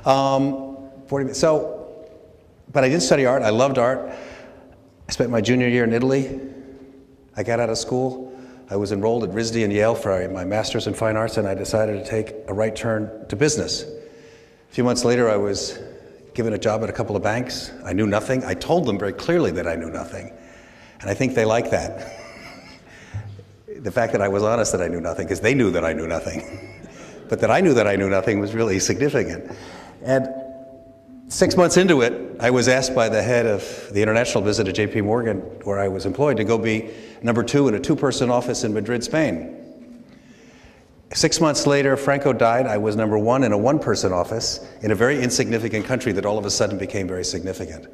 40 minutes. But I did study art. I loved art. I spent my junior year in Italy. I got out of school. I was enrolled at RISD and Yale for my master's in fine arts, and I decided to take a right turn to business. A few months later, I was given a job at a couple of banks. I knew nothing. I told them very clearly that I knew nothing. And I think they liked that. The fact that I was honest that I knew nothing, because they knew that I knew nothing. But that I knew that I knew nothing was really significant. And 6 months into it, I was asked by the head of the international visit at JP Morgan, where I was employed, to go be number 2 in a 2-person office in Madrid, Spain. 6 months later, Franco died. I was number 1 in a 1-person office in a very insignificant country that all of a sudden became very significant.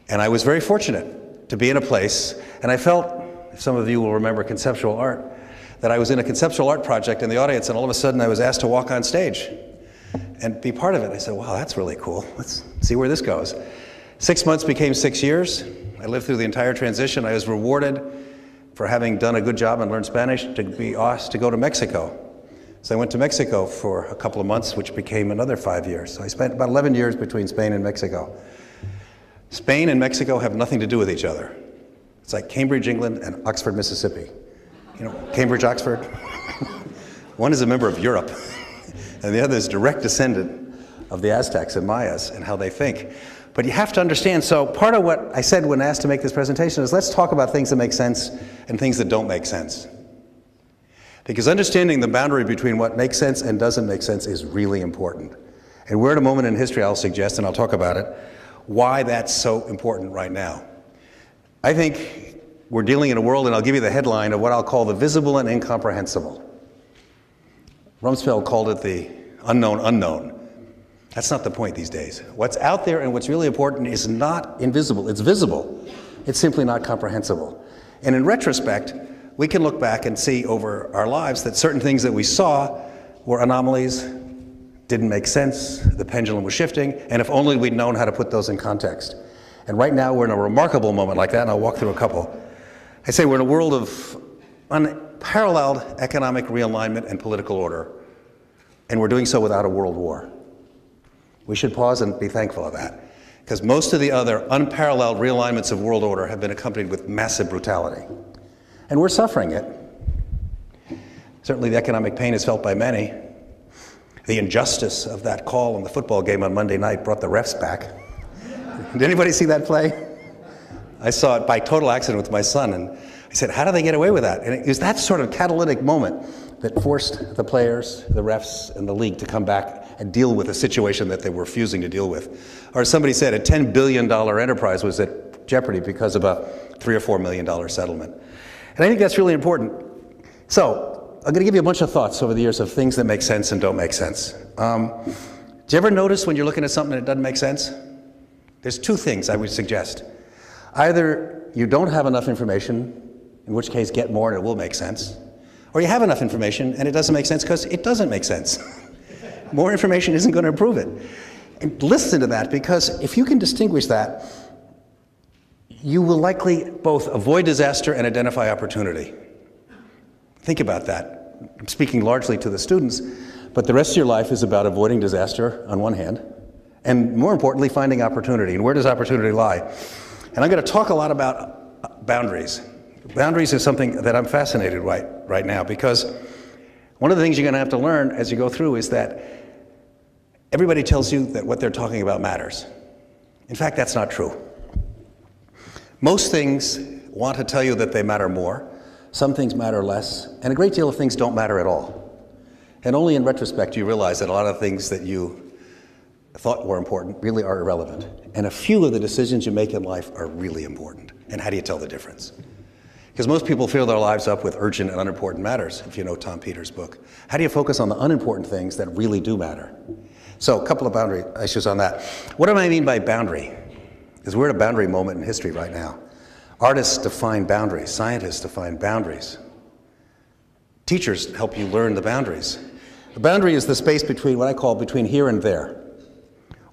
And I was very fortunate to be in a place, and I felt, if some of you will remember conceptual art, that I was in a conceptual art project in the audience, and all of a sudden I was asked to walk on stage and be part of it. I said, wow, that's really cool. Let's see where this goes. 6 months became 6 years. I lived through the entire transition. I was rewarded for having done a good job and learned Spanish to be asked to go to Mexico. So I went to Mexico for a couple of months, which became another 5 years. So I spent about 11 years between Spain and Mexico. Spain and Mexico have nothing to do with each other. It's like Cambridge, England, and Oxford, Mississippi. You know, Cambridge, Oxford. One is a member of Europe, and the other is direct descendant of the Aztecs and Mayas and how they think. But you have to understand, so part of what I said when asked to make this presentation is let's talk about things that make sense and things that don't make sense. Because understanding the boundary between what makes sense and doesn't make sense is really important. And we're at a moment in history, I'll suggest, and I'll talk about it, why that's so important right now. I think we're dealing in a world, and I'll give you the headline of what I'll call the visible and incomprehensible. Rumsfeld called it the unknown unknown. That's not the point these days. What's out there and what's really important is not invisible, it's visible. It's simply not comprehensible. And in retrospect, we can look back and see over our lives that certain things that we saw were anomalies, didn't make sense, the pendulum was shifting, and if only we'd known how to put those in context. And right now we're in a remarkable moment like that, and I'll walk through a couple. I say we're in a world of unparalleled economic realignment and political order, and we're doing so without a world war. We should pause and be thankful of that, because most of the other unparalleled realignments of world order have been accompanied with massive brutality. And we're suffering it. Certainly the economic pain is felt by many. The injustice of that call in the football game on Monday night brought the refs back. Did anybody see that play? I saw it by total accident with my son, and I said, how do they get away with that? And it was that sort of catalytic moment that forced the players, the refs, and the league to come back and deal with a situation that they were refusing to deal with. Or somebody said a $10 billion enterprise was at jeopardy because of a $3 or $4 million settlement. And I think that's really important. So I'm going to give you a bunch of thoughts over the years of things that make sense and don't make sense. Do you ever notice when you're looking at something that doesn't make sense? There's two things I would suggest. Either you don't have enough information, in which case get more and it will make sense, or you have enough information and it doesn't make sense because it doesn't make sense. More information isn't going to improve it. And listen to that, because if you can distinguish that, you will likely both avoid disaster and identify opportunity. Think about that. I'm speaking largely to the students, but the rest of your life is about avoiding disaster on one hand, and more importantly, finding opportunity. And where does opportunity lie? And I'm going to talk a lot about boundaries. Boundaries is something that I'm fascinated right now, because one of the things you're going to have to learn as you go through is that everybody tells you that what they're talking about matters. In fact, that's not true. Most things want to tell you that they matter more. Some things matter less, and a great deal of things don't matter at all. And only in retrospect you realize that a lot of things that you thought were important really are irrelevant. And a few of the decisions you make in life are really important. And how do you tell the difference? Because most people fill their lives up with urgent and unimportant matters, if you know Tom Peters' book. How do you focus on the unimportant things that really do matter? So a couple of boundary issues on that. What do I mean by boundary? Because we're at a boundary moment in history right now. Artists define boundaries. Scientists define boundaries. Teachers help you learn the boundaries. The boundary is the space between what I call between here and there,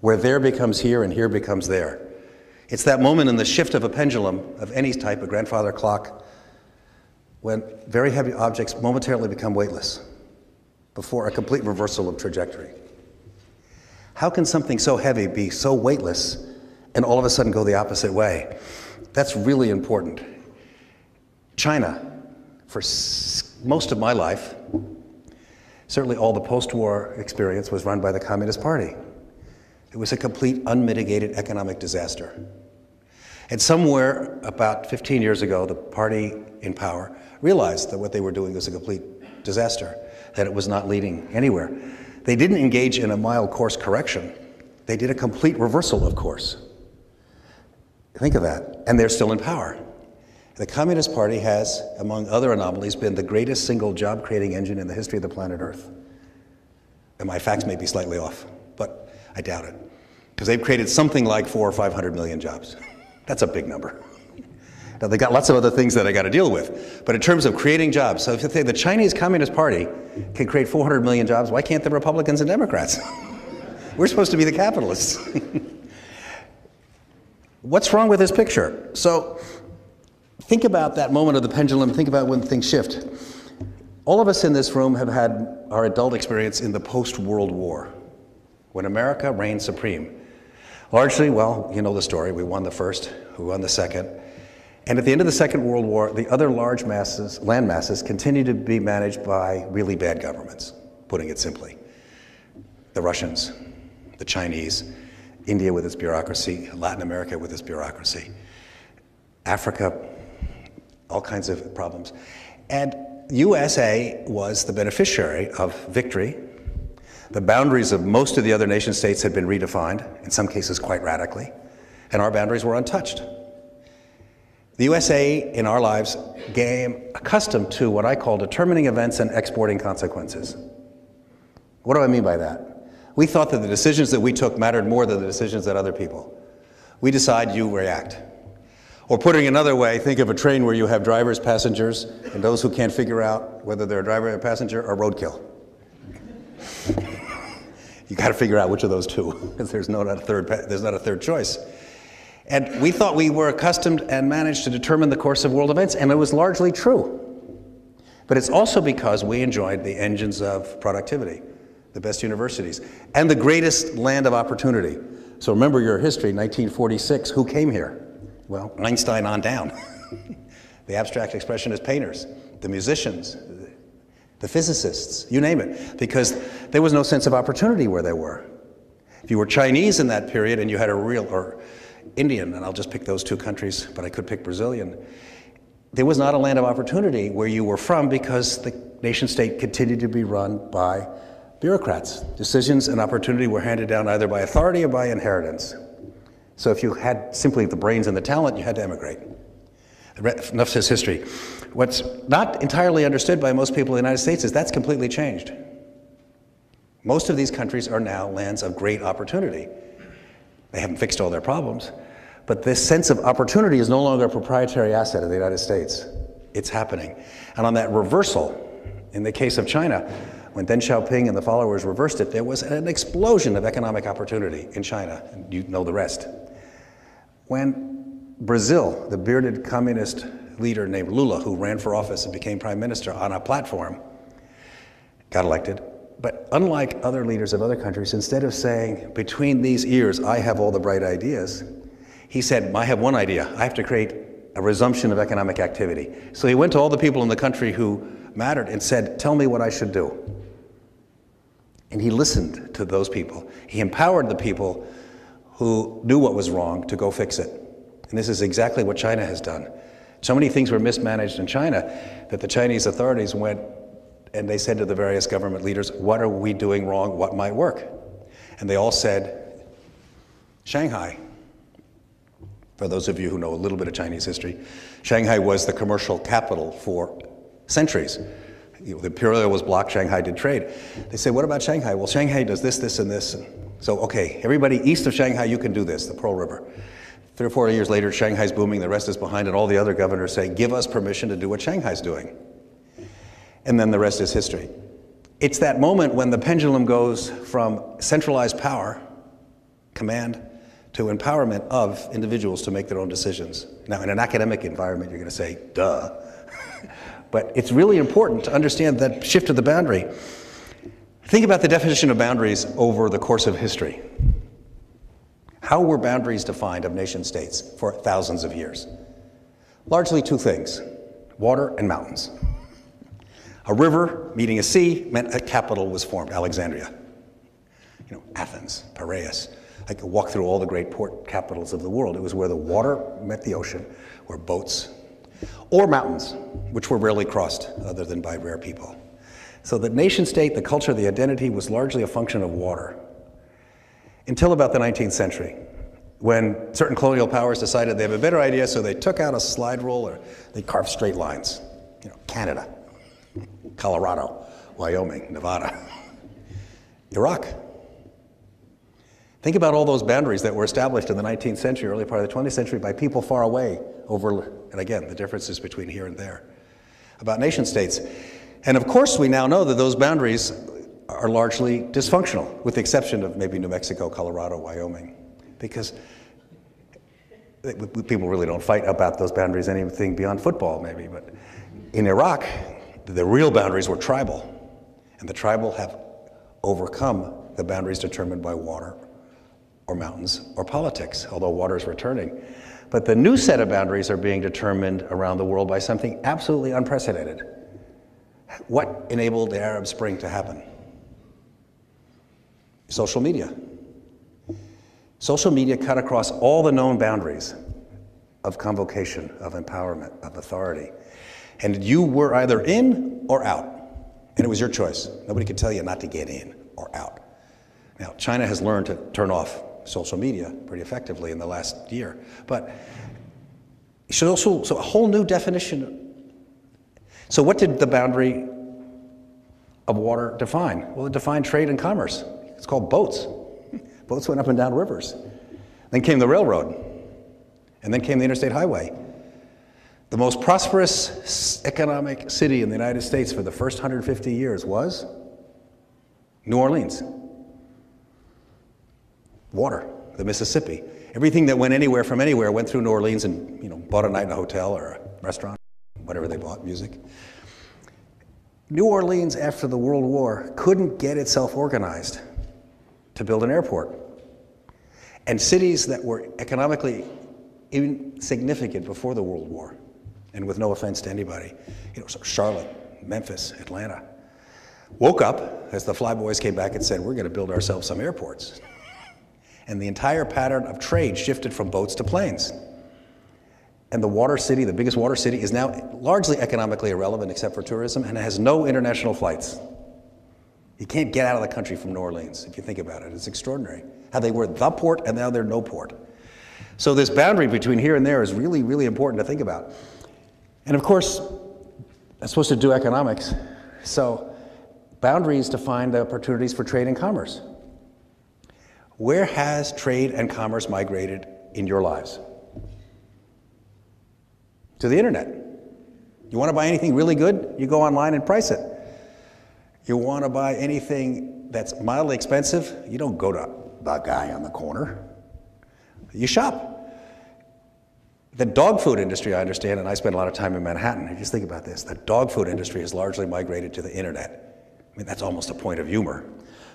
where there becomes here and here becomes there. It's that moment in the shift of a pendulum of any type, a grandfather clock, when very heavy objects momentarily become weightless before a complete reversal of trajectory. How can something so heavy be so weightless and all of a sudden go the opposite way? That's really important. China, for most of my life, certainly all the post-war experience was run by the Communist Party. It was a complete unmitigated economic disaster. And somewhere about 15 years ago, the party in power realized that what they were doing was a complete disaster, that it was not leading anywhere. They didn't engage in a mild course correction. They did a complete reversal of course. Think of that. And they're still in power. The Communist Party has, among other anomalies, been the greatest single job-creating engine in the history of the planet Earth. And my facts may be slightly off, but I doubt it. Because they've created something like 400 or 500 million jobs. That's a big number. Now, they got lots of other things that I got to deal with. But in terms of creating jobs, so if you say the Chinese Communist Party can create 400 million jobs, why can't the Republicans and Democrats? We're supposed to be the capitalists. What's wrong with this picture? So think about that moment of the pendulum. Think about when things shift. All of us in this room have had our adult experience in the post-World War, when America reigned supreme. Largely, well, you know the story. We won the first, we won the second. And at the end of the Second World War, the other large masses, land masses, continued to be managed by really bad governments, putting it simply. The Russians, the Chinese, India with its bureaucracy, Latin America with its bureaucracy, Africa, all kinds of problems. And USA was the beneficiary of victory. The boundaries of most of the other nation states had been redefined, in some cases quite radically, and our boundaries were untouched. The USA in our lives became accustomed to what I call determining events and exporting consequences. What do I mean by that? We thought that the decisions that we took mattered more than the decisions that other people. We decide, you react. Or putting another way, think of a train where you have drivers, passengers, and those who can't figure out whether they're a driver or a passenger are roadkill. You got to figure out which of those two, because there's not a third choice. And we thought we were accustomed and managed to determine the course of world events, and it was largely true. But it's also because we enjoyed the engines of productivity, the best universities, and the greatest land of opportunity. So remember your history, 1946, who came here? Well, Einstein on down. The abstract expressionist painters, the musicians, the physicists, you name it, because there was no sense of opportunity where they were. If you were Chinese in that period and you had a real, or Indian, and I'll just pick those two countries, but I could pick Brazilian, there was not a land of opportunity where you were from because the nation state continued to be run by bureaucrats. Decisions and opportunity were handed down either by authority or by inheritance. So if you had simply the brains and the talent, you had to emigrate. Enough says history. What's not entirely understood by most people in the United States is that's completely changed. Most of these countries are now lands of great opportunity. They haven't fixed all their problems, but this sense of opportunity is no longer a proprietary asset of the United States. It's happening. And on that reversal, in the case of China, when Deng Xiaoping and the followers reversed it, there was an explosion of economic opportunity in China, and you know the rest. When Brazil, the bearded communist leader named Lula, who ran for office and became prime minister on a platform, got elected. But unlike other leaders of other countries, instead of saying, between these ears, I have all the bright ideas, he said, I have one idea. I have to create a resumption of economic activity. So he went to all the people in the country who mattered and said, tell me what I should do. And he listened to those people. He empowered the people who knew what was wrong to go fix it. And this is exactly what China has done. So many things were mismanaged in China that the Chinese authorities went and they said to the various government leaders, what are we doing wrong? What might work? And they all said, Shanghai. For those of you who know a little bit of Chinese history, Shanghai was the commercial capital for centuries. The imperial was blocked, Shanghai did trade. They said, what about Shanghai? Well, Shanghai does this, this, and this. So, okay, everybody east of Shanghai, you can do this, the Pearl River. 3 or 4 years later, Shanghai's booming, the rest is behind, and all the other governors say, give us permission to do what Shanghai's doing. And then the rest is history. It's that moment when the pendulum goes from centralized power, command, to empowerment of individuals to make their own decisions. Now, in an academic environment, you're going to say, duh. But it's really important to understand that shift of the boundary. Think about the definition of boundaries over the course of history. How were boundaries defined of nation states for thousands of years? Largely two things, water and mountains. A river meeting a sea meant a capital was formed, Alexandria. You know, Athens, Piraeus. I could walk through all the great port capitals of the world. It was where the water met the ocean, where boats, or mountains, which were rarely crossed other than by rare people. So the nation state, the culture, the identity was largely a function of water. Until about the 19th century, when certain colonial powers decided they have a better idea, so they took out a slide rule or they carved straight lines. You know, Canada, Colorado, Wyoming, Nevada, Iraq. Think about all those boundaries that were established in the 19th century, early part of the 20th century by people far away over, and again, the differences between here and there, about nation states. And of course, we now know that those boundaries are largely dysfunctional, with the exception of maybe New Mexico, Colorado, Wyoming, because people really don't fight about those boundaries anything beyond football, maybe. But in Iraq, the real boundaries were tribal, and the tribal have overcome the boundaries determined by water or mountains or politics, although water is returning. But the new set of boundaries are being determined around the world by something absolutely unprecedented. What enabled the Arab Spring to happen? Social media. Social media cut across all the known boundaries of convocation, of empowerment, of authority. And you were either in or out. And it was your choice. Nobody could tell you not to get in or out. Now, China has learned to turn off social media pretty effectively in the last year. But so a whole new definition. So what did the boundary of water define? Well, it defined trade and commerce. It's called boats. Boats went up and down rivers. Then came the railroad. And then came the interstate highway. The most prosperous economic city in the United States for the first 150 years was New Orleans. Water, the Mississippi. Everything that went anywhere from anywhere went through New Orleans and, you know, bought a night in a hotel or a restaurant, whatever they bought, music. New Orleans, after the World War, couldn't get itself organized to build an airport. And cities that were economically insignificant before the World War, and with no offense to anybody, you know, so Charlotte, Memphis, Atlanta, woke up as the flyboys came back and said, we're going to build ourselves some airports. And the entire pattern of trade shifted from boats to planes. And the water city, the biggest water city, is now largely economically irrelevant except for tourism, and it has no international flights. You can't get out of the country from New Orleans, if you think about it. It's extraordinary how they were the port and now they're no port. So this boundary between here and there is really, really important to think about. And of course, I'm supposed to do economics. So boundaries define the opportunities for trade and commerce. Where has trade and commerce migrated in your lives? To the internet. You want to buy anything really good? You go online and price it. You want to buy anything that's mildly expensive? You don't go to the guy on the corner. You shop. The dog food industry, I understand, and I spend a lot of time in Manhattan. If you just think about this, the dog food industry has largely migrated to the internet. I mean, that's almost a point of humor.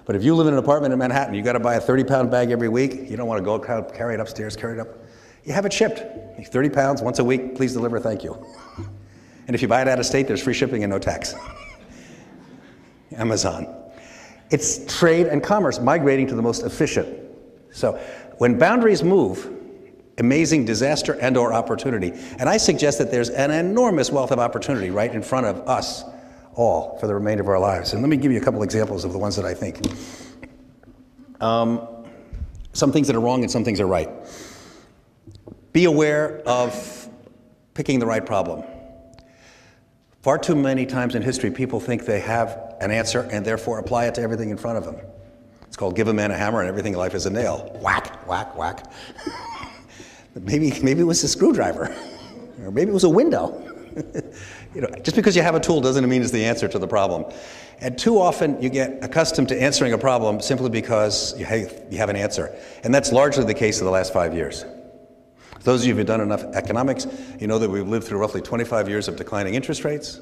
But if you live in an apartment in Manhattan, you got to buy a 30-pound bag every week. You don't want to go carry it upstairs, carry it up. You have it shipped. 30 pounds once a week, please deliver, thank you. And if you buy it out of state, there's free shipping and no tax. Amazon. It's trade and commerce migrating to the most efficient. So when boundaries move, amazing disaster and or opportunity. And I suggest that there's an enormous wealth of opportunity right in front of us all for the remainder of our lives. And let me give you a couple examples of the ones that I think. Some things that are wrong and some things are right. Be aware of picking the right problem. Far too many times in history, people think they have an answer and therefore apply it to everything in front of them. It's called give a man a hammer and everything in life is a nail. Whack, whack, whack. Maybe it was a screwdriver, or maybe it was a window. You know, just because you have a tool doesn't mean it's the answer to the problem. And too often you get accustomed to answering a problem simply because you have an answer. And that's largely the case of the last 5 years. Those of you who've done enough economics, you know that we've lived through roughly 25 years of declining interest rates,